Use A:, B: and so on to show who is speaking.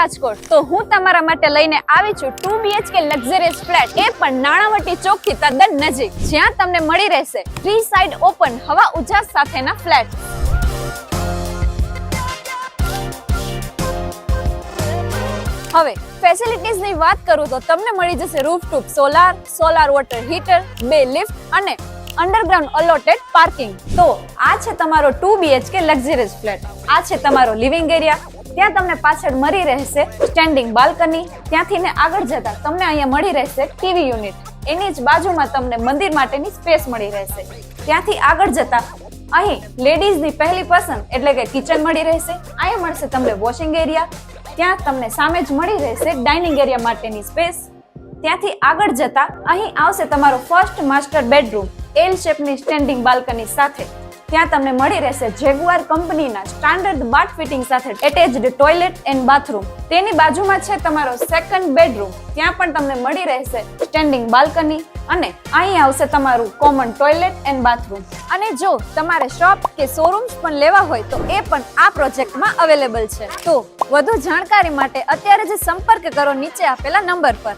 A: રાજકોટ તો હું તમારા માટે લઈને આવી છું 2 BHK લક્ઝરિયસ ફ્લેટ, એ પણ નાણાવટી ચોકથી તદ્દન નજીક, જ્યાં તમને મળી રહેશે 3 સાઇડ ઓપન હવા ઉજાસ સાથેના ફ્લેટ. હવે ફેસિલિટીઝની વાત કરું તો તમને મળી જશે rooftop solar water heater, 2 lift અને અંડરગ્રાઉન્ડ અલોટેડ પાર્કિંગ. તો આ છે તમારો 2 BHK લક્ઝરિયસ ફ્લેટ. આ છે તમારો લિવિંગ એરિયા. ત્યાં તમને પાછળ મળી રહેશે સ્ટેન્ડિંગ બાલ્કની. ત્યાંથી ને આગળ જતા તમને અહીંયા મળી રહેશે ટીવી યુનિટ. એની જ બાજુમાં તમને મંદિર માટેની સ્પેસ મળી રહેશે. ત્યાંથી આગળ જતા અહીં લેડીઝની પહેલી પસંદ એટલે કે કિચન મળી રહેશે. અહીંયા મળશે તમને વોશિંગ એરિયા. ત્યાં તમને સામે જ મળી રહેશે ડાઇનિંગ એરિયા માટેની સ્પેસ. ત્યાંથી આગળ જતા અહીં આવશે તમારો ફર્સ્ટ માસ્ટર બેડરૂમ એલ શેપની સ્ટેન્ડિંગ બાલ્કની સાથે. ત્યાં તમને મળી રહેશે જેગુઆર કંપનીના સ્ટાન્ડર્ડ બાથ ફિટિંગ સાથે એટેચ્ડ ટોયલેટ એન્ડ બાથરૂમ. તેની બાજુમાં છે તમારો સેકન્ડ બેડરૂમ. ત્યાં પણ તમને મળી રહેશે સ્ટેન્ડિંગ બાલ્કની અને અહીં આવશે તમારું કોમન ટોયલેટ એન્ડ બાથરૂમ. અને જો તમારે શોપ કે શોરૂમ્સ પણ લેવા હોય તો એ પણ આ પ્રોજેક્ટમાં અવેલેબલ છે. તો વધુ જાણકારી માટે અત્યારે જ સંપર્ક કરો નીચે આપેલા નંબર પર.